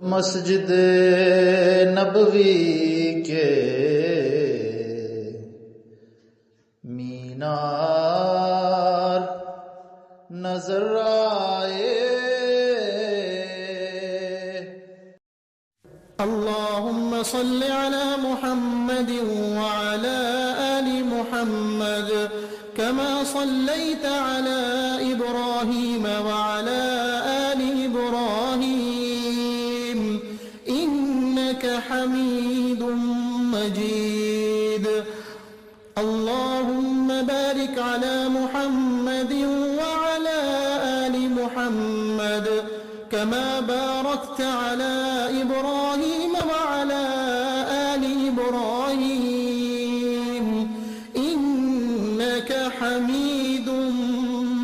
مسجد نبوی کے مینار نظر آئے۔ اللهم صل على محمد وعلى آل محمد كما صليت على إبراهيم وعلى آل إبراهيم إنك حميد مجيد اللهم بارك على محمد وعلى آل محمد كما باركت على إبراهيم وعلى آل إبراهيم إنك حميد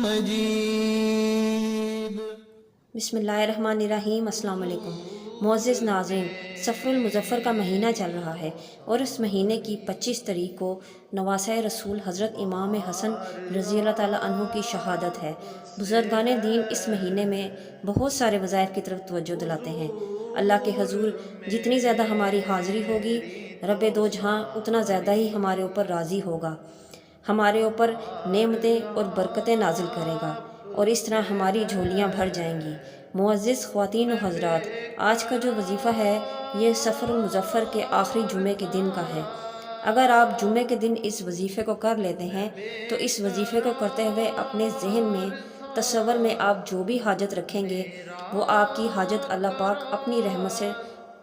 مجيد۔ بسم اللہ الرحمن الرحیم۔ السلام علیکم معزز ناظرین، صفر المظفر کا مہینہ چل رہا ہے اور اس مہینے کی 25 تاریخ کو نواسۂ رسول حضرت امام حسن رضی اللہ تعالیٰ عنہ کی شہادت ہے۔ بزرگان دین اس مہینے میں بہت سارے وظائف کی طرف توجہ دلاتے ہیں۔ اللہ کے حضور جتنی زیادہ ہماری حاضری ہوگی، رب دو جہاں اتنا زیادہ ہی ہمارے اوپر راضی ہوگا، ہمارے اوپر نعمتیں اور برکتیں نازل کرے گا اور اس طرح ہماری جھولیاں بھر جائیں گی۔ معزز خواتین و حضرات، آج کا جو وظیفہ ہے یہ صفر المظفر کے آخری جمعے کے دن کا ہے۔ اگر آپ جمعے کے دن اس وظیفے کو کر لیتے ہیں تو اس وظیفے کو کرتے ہوئے اپنے ذہن میں تصور میں آپ جو بھی حاجت رکھیں گے وہ آپ کی حاجت اللہ پاک اپنی رحمت سے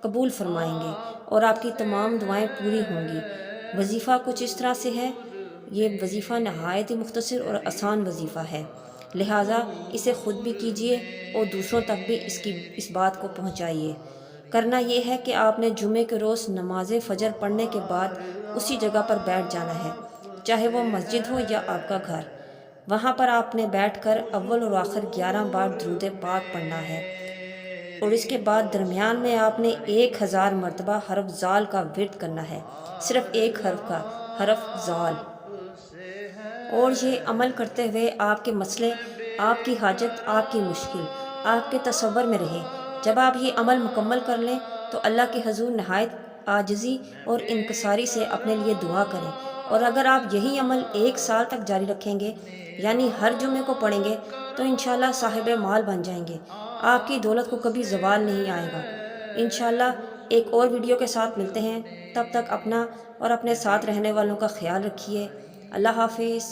قبول فرمائیں گے اور آپ کی تمام دعائیں پوری ہوں گی۔ وظیفہ کچھ اس طرح سے ہے، یہ وظیفہ نہایت ہی مختصر اور آسان وظیفہ ہے، لہٰذا اسے خود بھی کیجیے اور دوسروں تک بھی اس بات کو پہنچائیے۔ کرنا یہ ہے کہ آپ نے جمعے کے روز نماز فجر پڑھنے کے بعد اسی جگہ پر بیٹھ جانا ہے، چاہے وہ مسجد ہو یا آپ کا گھر۔ وہاں پر آپ نے بیٹھ کر اول اور آخر 11 بار درود پاک پڑھنا ہے اور اس کے بعد درمیان میں آپ نے 1000 مرتبہ حرف زال کا ورد کرنا ہے، صرف ایک حرف کا، حرف زال۔ اور یہ عمل کرتے ہوئے آپ کے مسئلے، آپ کی حاجت، آپ کی مشکل آپ کے تصور میں رہے۔ جب آپ یہ عمل مکمل کر لیں تو اللہ کے حضور نہایت عاجزی اور انکساری سے اپنے لیے دعا کریں، اور اگر آپ یہی عمل 1 سال تک جاری رکھیں گے، یعنی ہر جمعے کو پڑھیں گے، تو انشاءاللہ صاحب مال بن جائیں گے، آپ کی دولت کو کبھی زوال نہیں آئے گا۔ انشاءاللہ ایک اور ویڈیو کے ساتھ ملتے ہیں، تب تک اپنا اور اپنے ساتھ رہنے والوں کا خیال رکھیے۔ اللہ حافظ۔